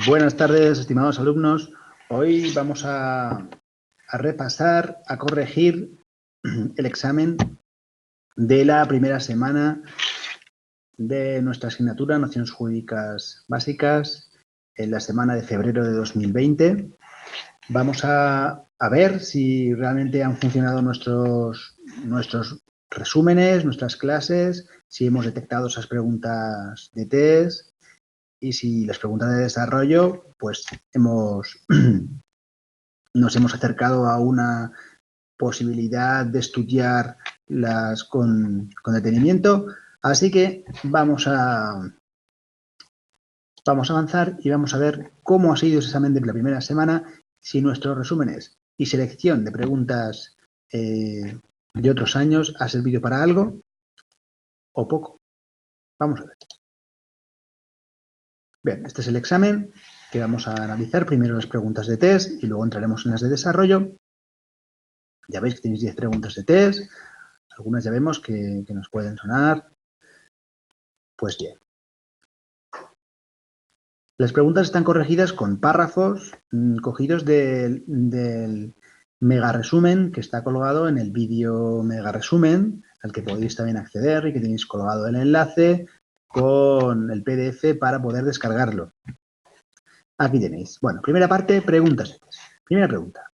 Buenas tardes, estimados alumnos. Hoy vamos a repasar, a corregir el examen de la primera semana de nuestra asignatura Nociones Jurídicas Básicas en la semana de febrero de 2020. Vamos a ver si realmente han funcionado nuestros resúmenes, nuestras clases, si hemos detectado esas preguntas de test. Y si las preguntas de desarrollo, pues nos hemos acercado a una posibilidad de estudiarlas con detenimiento. Así que vamos a avanzar y vamos a ver cómo ha sido ese examen de la primera semana, si nuestros resúmenes y selección de preguntas de otros años ha servido para algo o poco. Vamos a ver. Bien, este es el examen que vamos a analizar. Primero las preguntas de test y luego entraremos en las de desarrollo. Ya veis que tenéis 10 preguntas de test. Algunas ya vemos que nos pueden sonar. Pues bien. Las preguntas están corregidas con párrafos cogidos del mega resumen que está colgado en el vídeo mega resumen, al que podéis también acceder y que tenéis colgado el enlace con el PDF para poder descargarlo. Aquí tenéis. Bueno, primera parte, preguntas. Primera pregunta.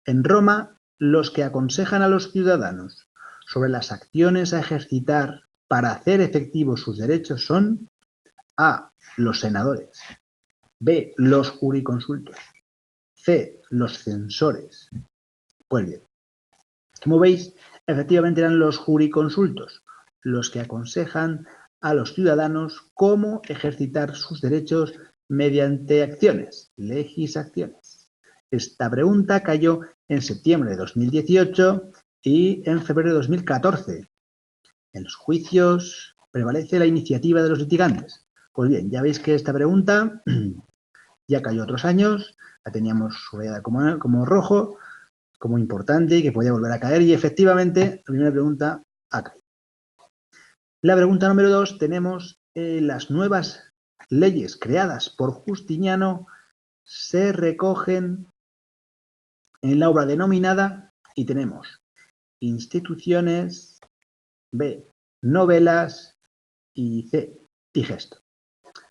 En Roma, los que aconsejan a los ciudadanos sobre las acciones a ejercitar para hacer efectivos sus derechos son A. Los senadores. B. Los jurisconsultos. C. Los censores. Pues bien, como veis, efectivamente eran los jurisconsultos los que aconsejan a los ciudadanos cómo ejercitar sus derechos mediante acciones, legisacciones. Esta pregunta cayó en septiembre de 2018 y en febrero de 2014. En los juicios prevalece la iniciativa de los litigantes. Pues bien, ya veis que esta pregunta ya cayó otros años, la teníamos subrayada como rojo, como importante y que podía volver a caer, y efectivamente la primera pregunta ha caído. La pregunta número 2, tenemos las nuevas leyes creadas por Justiniano se recogen en la obra denominada, y tenemos instituciones, B, novelas y C, digesto.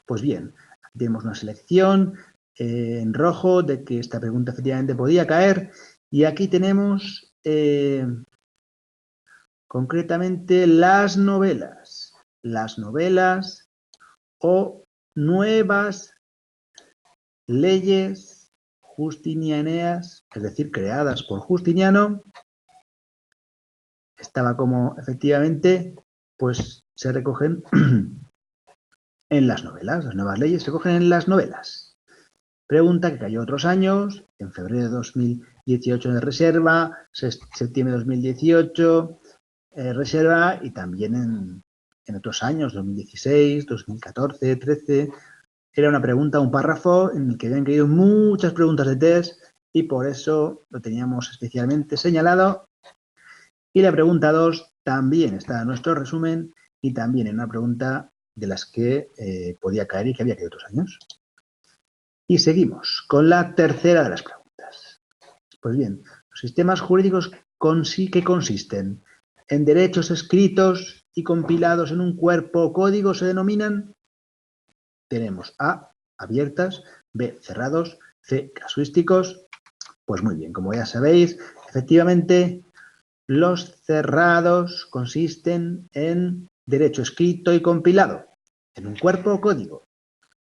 Pues bien, aquí tenemos una selección en rojo de que esta pregunta efectivamente podía caer, y aquí tenemos concretamente las novelas o nuevas leyes justinianeas, es decir, creadas por Justiniano. Estaba como efectivamente, pues se recogen en las novelas. Las nuevas leyes se recogen en las novelas. Pregunta que cayó otros años, en febrero de 2018 de reserva, septiembre de 2018 reserva, y también en otros años, 2016, 2014, 13. Era una pregunta, un párrafo en el que habían caído muchas preguntas de test y por eso lo teníamos especialmente señalado. Y la pregunta 2 también está en nuestro resumen y también en una pregunta de las que podía caer y que había caído otros años. Y seguimos con la tercera de las preguntas. Pues bien, los sistemas jurídicos que consisten en derechos escritos y compilados en un cuerpo o código se denominan. Tenemos A, abiertas, B, cerrados, C, casuísticos. Pues muy bien, como ya sabéis, efectivamente los cerrados consisten en derecho escrito y compilado en un cuerpo o código.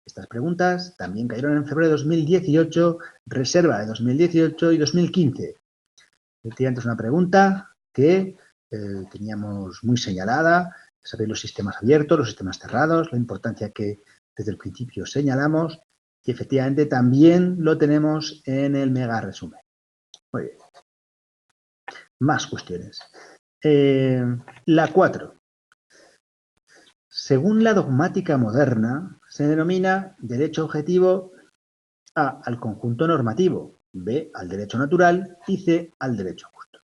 Estas preguntas también cayeron en febrero de 2018, reserva de 2018 y 2015. Efectivamente es una pregunta que teníamos muy señalada. Sabéis los sistemas abiertos, los sistemas cerrados, la importancia que desde el principio señalamos, y efectivamente también lo tenemos en el mega resumen. Muy bien. Más cuestiones. La 4. Según la dogmática moderna, se denomina derecho objetivo A, al conjunto normativo, B, al derecho natural y C, al derecho justo.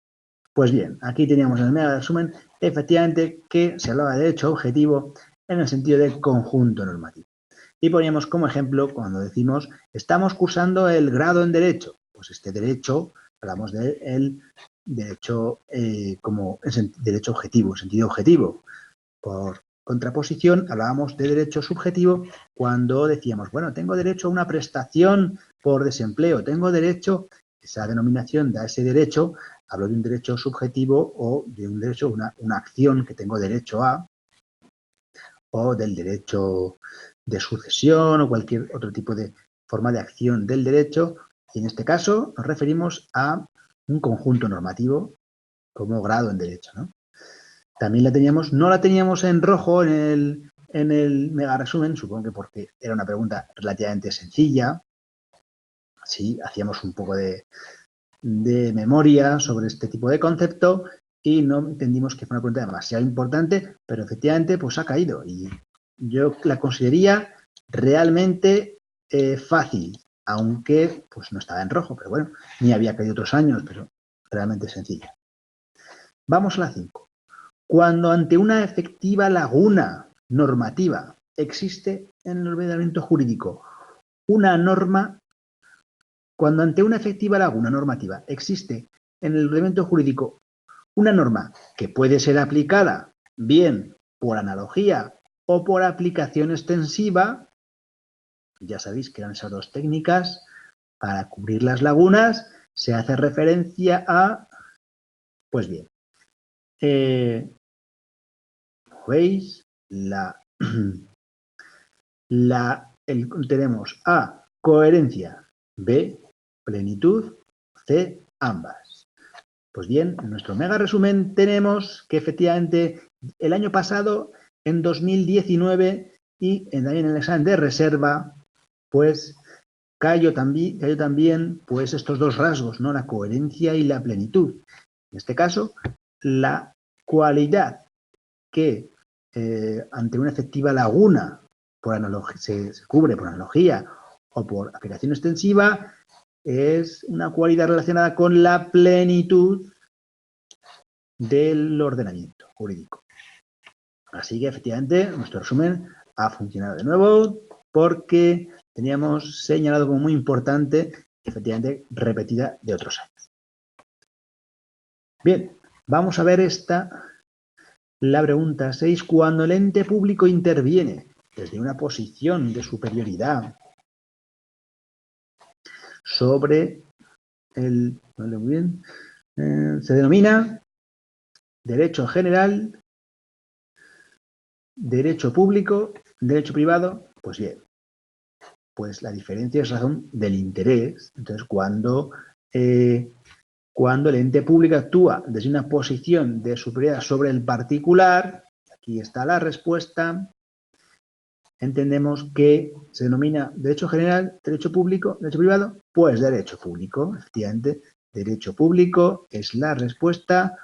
Pues bien, aquí teníamos en el mega resumen, efectivamente, que se hablaba de derecho objetivo en el sentido de conjunto normativo. Y poníamos como ejemplo cuando decimos, estamos cursando el grado en Derecho. Pues este derecho, hablamos del derecho como derecho objetivo, sentido objetivo. Por contraposición, hablábamos de derecho subjetivo cuando decíamos, bueno, tengo derecho a una prestación por desempleo, tengo derecho, esa denominación da ese derecho, hablo de un derecho subjetivo o de un derecho, una acción que tengo derecho a, o del derecho de sucesión o cualquier otro tipo de forma de acción del derecho. Y en este caso nos referimos a un conjunto normativo como grado en derecho, ¿no? También no la teníamos en rojo en el mega resumen, supongo que porque era una pregunta relativamente sencilla. Sí, hacíamos un poco de memoria sobre este tipo de concepto y no entendimos que fue una pregunta demasiado importante, pero efectivamente pues ha caído y yo la consideraría realmente fácil, aunque pues no estaba en rojo, pero bueno, ni había caído otros años, pero realmente sencilla. Vamos a la 5. Cuando ante una efectiva laguna normativa existe en el ordenamiento jurídico una norma, cuando ante una efectiva laguna normativa existe en el ordenamiento jurídico una norma que puede ser aplicada bien por analogía o por aplicación extensiva, ya sabéis que eran esas dos técnicas, para cubrir las lagunas se hace referencia a, pues bien, ¿veis? Tenemos A, coherencia, B, plenitud, C, ambas. Pues bien, en nuestro mega resumen tenemos que efectivamente el año pasado, en 2019, y también en el examen de reserva, pues cayó también pues estos dos rasgos, ¿no? La coherencia y la plenitud. En este caso, la cualidad que ante una efectiva laguna por se cubre por analogía o por aplicación extensiva es una cualidad relacionada con la plenitud del ordenamiento jurídico. Así que efectivamente nuestro resumen ha funcionado de nuevo porque teníamos señalado como muy importante, efectivamente repetida de otros años. Bien, vamos a ver la pregunta 6. Cuando el ente público interviene desde una posición de superioridad sobre se denomina derecho general, derecho público, derecho privado. Pues bien, pues la diferencia es razón del interés. Entonces, cuando el ente público actúa desde una posición de superioridad sobre el particular, aquí está la respuesta, entendemos que se denomina derecho general, derecho público, derecho privado, pues derecho público, efectivamente, derecho público es la respuesta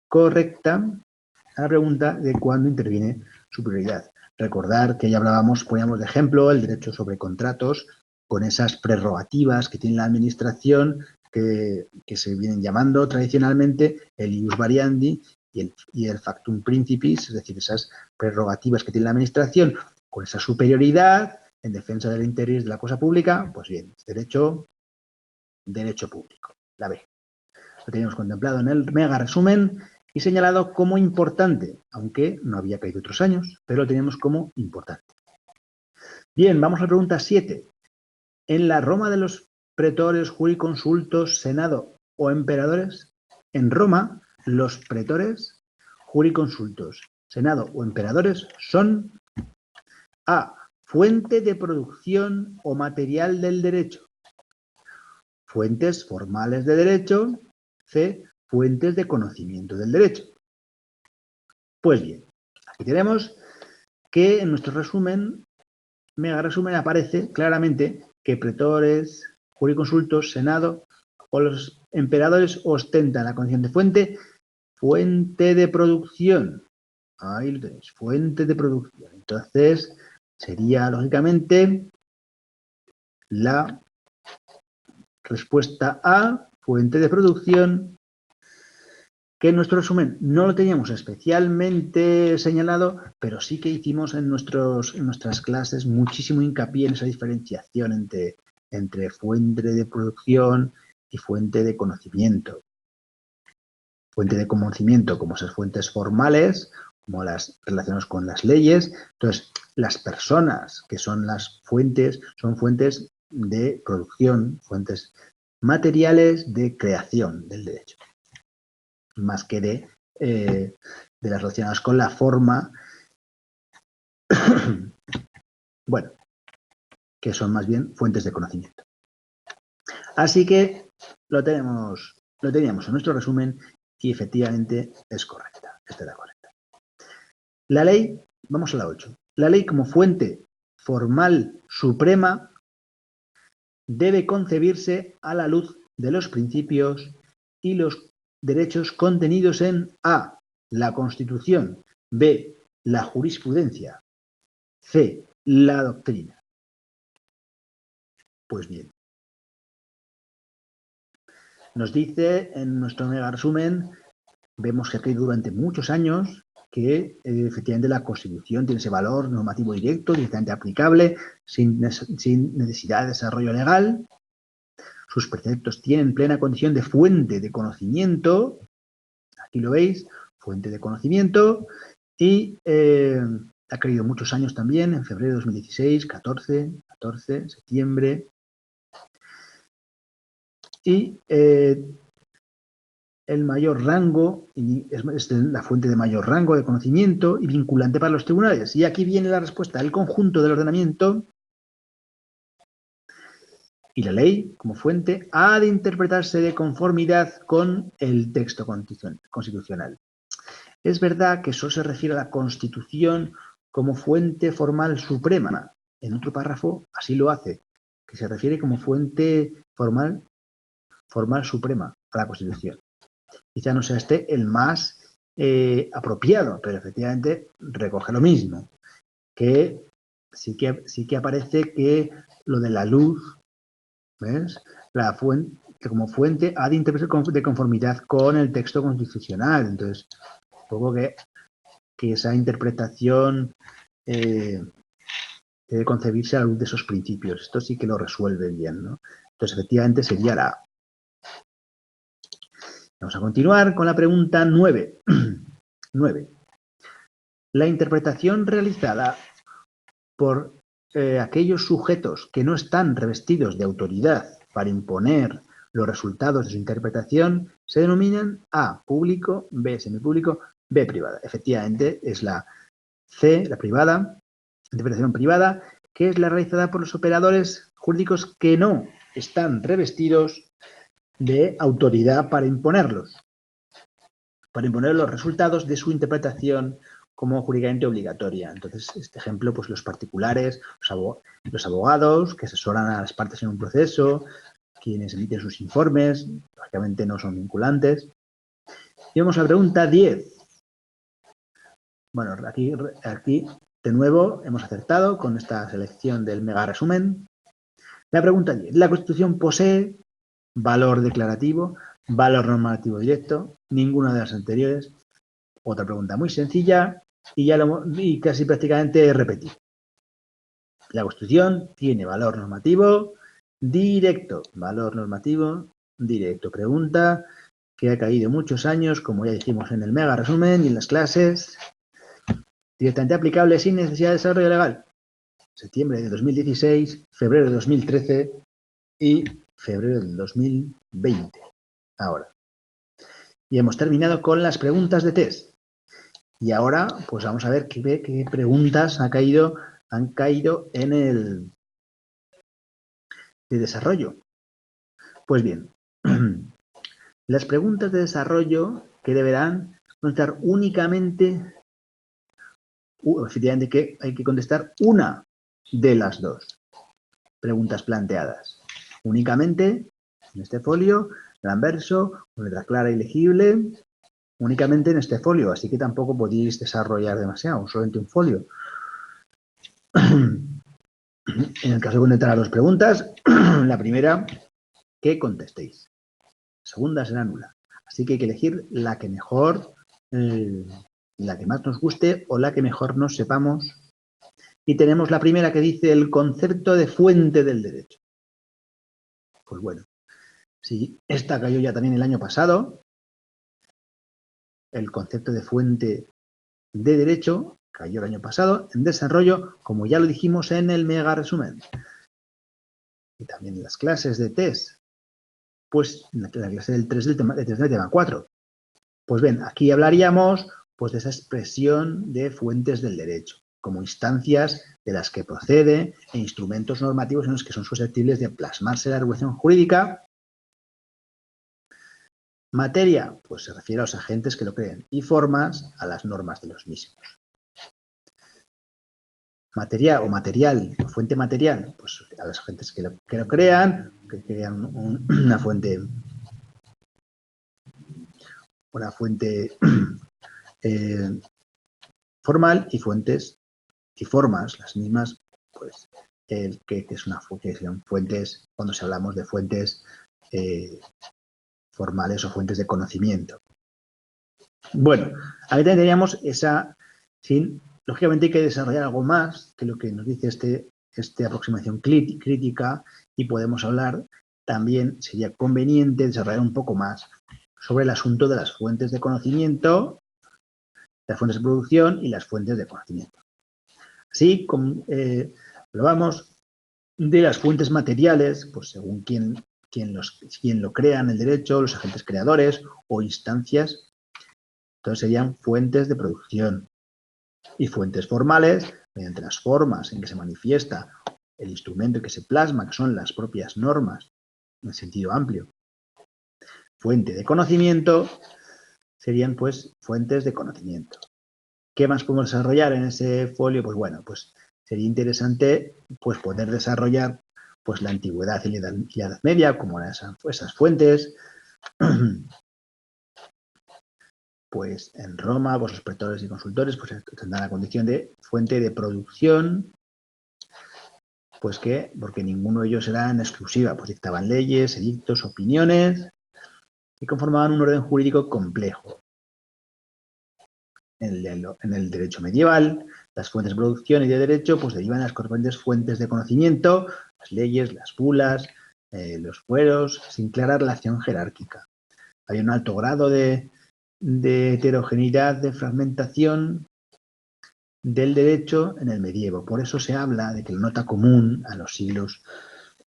correcta a la pregunta de cuándo interviene superioridad. Recordar que ya poníamos de ejemplo el derecho sobre contratos con esas prerrogativas que tiene la administración que se vienen llamando tradicionalmente el ius variandi y el factum principis, es decir, esas prerrogativas que tiene la administración con esa superioridad en defensa del interés de la cosa pública, pues bien, derecho público, la B. Lo teníamos contemplado en el mega resumen y señalado como importante, aunque no había caído otros años, pero lo teníamos como importante. Bien, vamos a la pregunta 7. En la Roma de los pretores, jurisconsultos, senado o emperadores, en Roma los pretores, jurisconsultos, senado o emperadores son A. Fuente de producción o material del derecho. Fuentes formales de derecho. C. Fuentes de conocimiento del derecho. Pues bien, aquí tenemos que en nuestro resumen, mega resumen, aparece claramente que pretores, jurisconsultos, senado o los emperadores ostentan la condición de fuente de producción. Ahí lo tenéis, fuente de producción. Entonces, sería lógicamente la respuesta A, fuente de producción, Que en nuestro resumen no lo teníamos especialmente señalado, pero sí que hicimos en nuestras clases muchísimo hincapié en esa diferenciación entre fuente de producción y fuente de conocimiento. Fuente de conocimiento como esas fuentes formales, como las relacionadas con las leyes. Entonces, las personas que son las fuentes, son fuentes de producción, fuentes materiales de creación del derecho, más que de las relacionadas con la forma, bueno, que son más bien fuentes de conocimiento. Así que lo teníamos en nuestro resumen y efectivamente es correcta, esta era correcta. La ley, vamos a la 8. La ley como fuente formal suprema debe concebirse a la luz de los principios y los derechos contenidos en A, la Constitución, B, la jurisprudencia, C, la doctrina. Pues bien, nos dice en nuestro mega resumen, vemos que ha creído durante muchos años que efectivamente la Constitución tiene ese valor normativo directo, directamente aplicable, sin necesidad de desarrollo legal. Sus preceptos tienen plena condición de fuente de conocimiento, aquí lo veis, fuente de conocimiento, y ha creído muchos años también, en febrero de 2016, 14, septiembre, y el mayor rango, es la fuente de mayor rango de conocimiento y vinculante para los tribunales. Y aquí viene la respuesta, el conjunto del ordenamiento y la ley, como fuente, ha de interpretarse de conformidad con el texto constitucional. Es verdad que eso se refiere a la Constitución como fuente formal suprema. En otro párrafo así lo hace, que se refiere como fuente formal suprema a la Constitución. Quizá no sea este el más apropiado, pero efectivamente recoge lo mismo, que sí que aparece que lo de la luz, ¿ves? La fuente, que como fuente ha de interpretarse de conformidad con el texto constitucional. Entonces, supongo que esa interpretación debe concebirse a la luz de esos principios. Esto sí que lo resuelve bien, ¿no? Entonces, efectivamente, sería la A. Vamos a continuar con la pregunta 9. 9. La interpretación realizada por aquellos sujetos que no están revestidos de autoridad para imponer los resultados de su interpretación se denominan A, público, B, semipúblico, B, privada. Efectivamente, es la C, la privada, interpretación privada, que es la realizada por los operadores jurídicos que no están revestidos de autoridad para imponer los resultados de su interpretación como jurídicamente obligatoria. Entonces, este ejemplo, pues los particulares, los abogados que asesoran a las partes en un proceso, quienes emiten sus informes, lógicamente no son vinculantes. Y vamos a la pregunta 10. Bueno, aquí de nuevo hemos acertado con esta selección del mega resumen. La pregunta 10. La Constitución posee valor declarativo, valor normativo directo, ninguna de las anteriores. Otra pregunta muy sencilla y casi prácticamente repetida. La Constitución tiene valor normativo directo. Valor normativo directo. Pregunta que ha caído muchos años, como ya dijimos en el mega resumen y en las clases. Directamente aplicable sin necesidad de desarrollo legal. Septiembre de 2016, febrero de 2013 y febrero del 2020. Ahora. Y hemos terminado con las preguntas de test. Y ahora, pues vamos a ver qué preguntas han caído en el de desarrollo. Pues bien, las preguntas de desarrollo que deberán contestar únicamente, efectivamente que hay que contestar una de las dos preguntas planteadas. Únicamente en este folio, el anverso, con letra clara y legible, únicamente en este folio, así que tampoco podéis desarrollar demasiado, solamente un folio. En el caso de contestar a las preguntas, la primera, que contestéis. La segunda será nula. Así que hay que elegir la que mejor, la que más nos guste o la que mejor nos sepamos. Y tenemos la primera que dice el concepto de fuente del derecho. Pues bueno, si esta cayó ya también el año pasado, el concepto de fuente de derecho cayó el año pasado en desarrollo, como ya lo dijimos en el mega resumen. Y también en las clases de test, pues en la clase del 3 del tema 4. Pues bien, aquí hablaríamos pues, de esa expresión de fuentes del derecho, como instancias de las que procede e instrumentos normativos en los que son susceptibles de plasmarse la regulación jurídica. Materia, pues se refiere a los agentes que lo creen, y formas a las normas de los mismos. Materia o material, fuente material, pues a los agentes que lo crean, una fuente formal y fuentes y formas, las mismas, pues que son fuentes, cuando se hablamos de fuentes formales o fuentes de conocimiento. Bueno, aquí también teníamos esa, lógicamente hay que desarrollar algo más que lo que nos dice esta aproximación crítica y podemos hablar, también sería conveniente desarrollar un poco más sobre el asunto de las fuentes de conocimiento, las fuentes de producción y las fuentes de conocimiento. Así como hablábamos de las fuentes materiales, pues según quién lo crea en el derecho, los agentes creadores o instancias, entonces serían fuentes de producción. Y fuentes formales, mediante las formas en que se manifiesta el instrumento que se plasma, que son las propias normas, en sentido amplio. Fuente de conocimiento serían, pues, fuentes de conocimiento. ¿Qué más podemos desarrollar en ese folio? Pues bueno, pues sería interesante pues, poder desarrollar pues, la antigüedad y la Edad Media, como esas fuentes. Pues en Roma, pues los pretores y consultores pues tendrán la condición de fuente de producción, pues porque ninguno de ellos era en exclusiva, pues dictaban leyes, edictos, opiniones y conformaban un orden jurídico complejo. En el derecho medieval, las fuentes de producción y de derecho pues derivan de las correspondientes fuentes de conocimiento, las leyes, las bulas, los fueros, sin clara relación jerárquica. Hay un alto grado de heterogeneidad, de fragmentación del derecho en el medievo. Por eso se habla de que la nota común a los siglos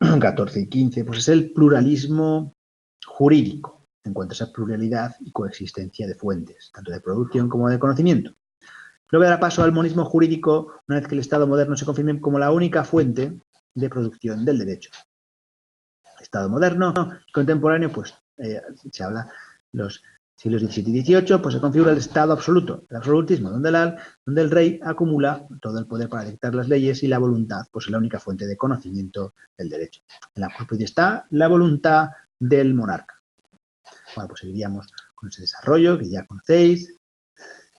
XIV y XV pues es el pluralismo jurídico, en cuanto a esa pluralidad y coexistencia de fuentes, tanto de producción como de conocimiento. Luego dará paso al monismo jurídico una vez que el Estado moderno se confirme como la única fuente de producción del derecho. El Estado moderno contemporáneo, pues se habla los siglos XVII y XVIII, pues se configura el Estado absoluto, el absolutismo, donde el rey acumula todo el poder para dictar las leyes y la voluntad, pues es la única fuente de conocimiento del derecho. En la cual está la voluntad del monarca. Bueno, pues seguiríamos con ese desarrollo que ya conocéis.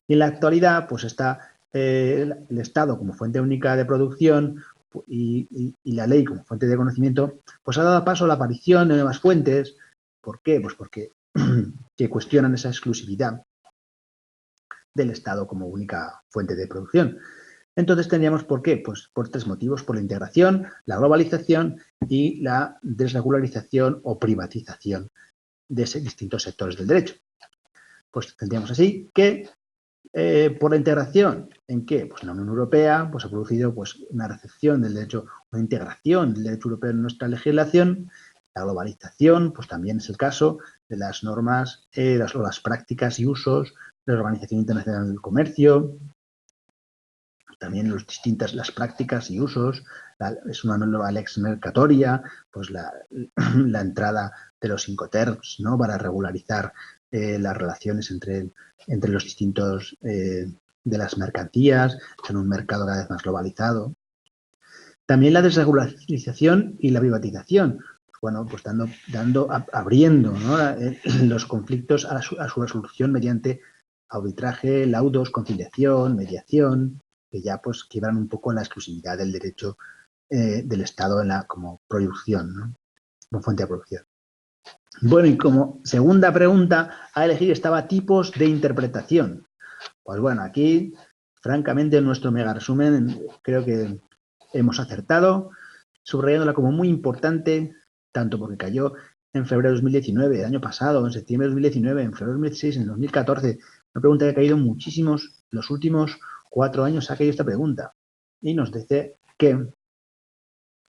Y en la actualidad, pues está el Estado como fuente única de producción y la ley como fuente de conocimiento, pues ha dado paso a la aparición de nuevas fuentes. ¿Por qué? Pues porque que cuestionan esa exclusividad del Estado como única fuente de producción. Entonces tendríamos, ¿por qué? Pues por tres motivos: por la integración, la globalización y la desregularización o privatización de distintos sectores del derecho. Pues tendríamos así que por la integración, ¿en qué? Pues en la Unión Europea pues, ha producido pues, una recepción del derecho, una integración del derecho europeo en nuestra legislación. La globalización, pues también es el caso de las normas, las prácticas y usos de la Organización Internacional del Comercio, también las prácticas y usos, es una nueva lex mercatoria, pues la entrada de los Incoterms, ¿no? Para regularizar las relaciones entre los distintos de las mercancías en un mercado cada vez más globalizado. También la desregularización y la privatización, bueno, pues abriendo, ¿no? los conflictos a su resolución mediante arbitraje, laudos, conciliación, mediación, que ya pues quiebran un poco la exclusividad del derecho del Estado como producción, ¿no? Como fuente de producción. Bueno, y como segunda pregunta a elegir estaba tipos de interpretación. Pues bueno, aquí, francamente, en nuestro mega resumen creo que hemos acertado, subrayándola como muy importante, tanto porque cayó en febrero de 2019, el año pasado, en septiembre de 2019, en febrero de 2016, en 2014. Una pregunta que ha caído muchísimos, los últimos 4 años ha caído esta pregunta. Y nos dice que en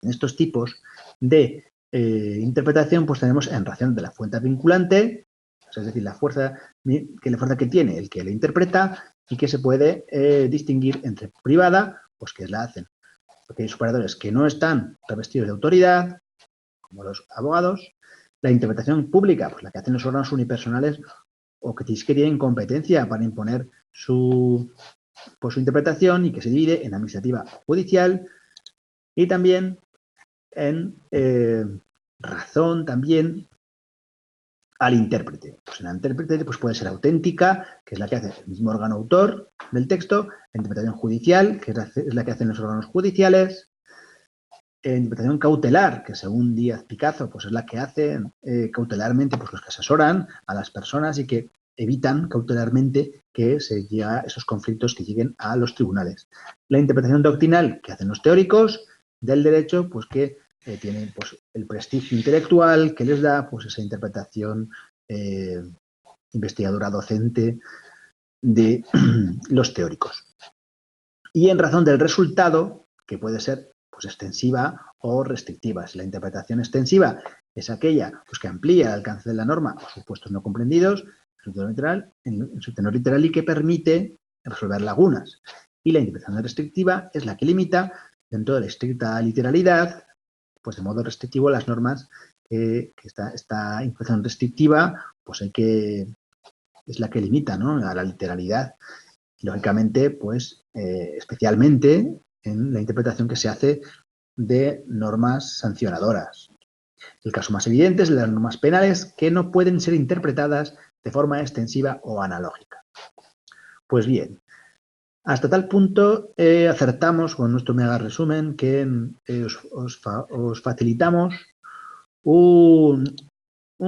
estos tipos de interpretación, pues tenemos en relación de la fuente vinculante, es decir, la fuerza que tiene el que le interpreta y que se puede distinguir entre privada, pues que la hacen aquellos operadores que no están revestidos de autoridad, como los abogados, la interpretación pública, pues la que hacen los órganos unipersonales o que tienen competencia para imponer su interpretación y que se divide en administrativa judicial y también en razón también al intérprete. Pues el intérprete pues puede ser auténtica, que es la que hace el mismo órgano autor del texto, la interpretación judicial, que es la que hacen los órganos judiciales, interpretación cautelar, que según Díaz Picazo, pues es la que hacen cautelarmente pues los que asesoran a las personas y que evitan cautelarmente que se llegue a esos conflictos que lleguen a los tribunales. La interpretación doctrinal que hacen los teóricos del derecho, pues que tienen pues, el prestigio intelectual que les da pues esa interpretación investigadora docente de los teóricos. Y en razón del resultado, que puede ser pues, extensiva o restrictiva. Si la interpretación extensiva es aquella pues, que amplía el alcance de la norma a supuestos no comprendidos en su tenor literal y que permite resolver lagunas. Y la interpretación restrictiva es la que limita, dentro de la estricta literalidad, pues de modo restrictivo las normas que esta interpretación restrictiva pues es la que limita, ¿no?, a la literalidad. Y, lógicamente, pues especialmente en la interpretación que se hace de normas sancionadoras. El caso más evidente es el de las normas penales que no pueden ser interpretadas de forma extensiva o analógica. Pues bien, hasta tal punto acertamos con nuestro mega resumen que os facilitamos un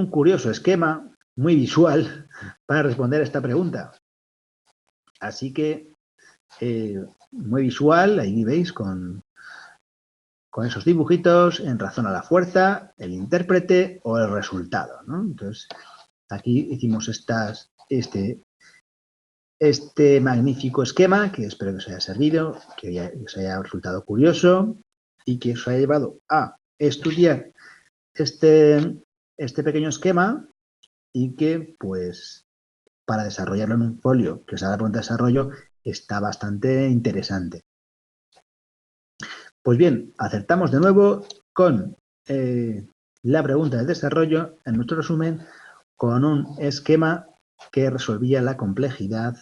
curioso esquema muy visual para responder a esta pregunta. Así que muy visual, ahí veis con esos dibujitos en razón a la fuerza, el intérprete o el resultado, ¿no? Entonces, aquí hicimos este magnífico esquema que espero que os haya servido, que os haya resultado curioso y que os haya llevado a estudiar este pequeño esquema y que, pues, para desarrollarlo en un folio que os haga pregunta de desarrollo está bastante interesante. Pues bien, acertamos de nuevo con la pregunta de desarrollo en nuestro resumen con un esquema que resolvía la complejidad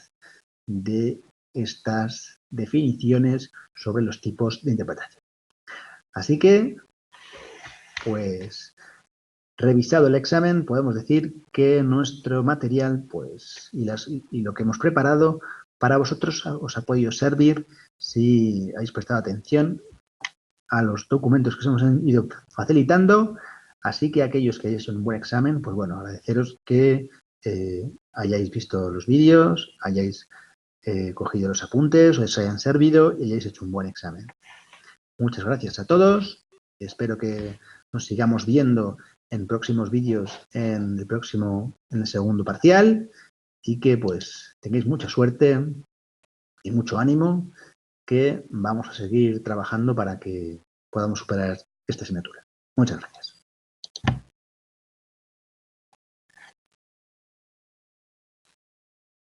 de estas definiciones sobre los tipos de interpretación. Así que, pues, revisado el examen, podemos decir que nuestro material, pues, y lo que hemos preparado para vosotros os ha podido servir si habéis prestado atención a los documentos que os hemos ido facilitando. Así que aquellos que hayáis hecho un buen examen, pues bueno, agradeceros que hayáis visto los vídeos, hayáis cogido los apuntes, os hayan servido y hayáis hecho un buen examen. Muchas gracias a todos. Espero que nos sigamos viendo en próximos vídeos en el segundo parcial y que pues tengáis mucha suerte y mucho ánimo, que vamos a seguir trabajando para que podamos superar esta asignatura. Muchas gracias.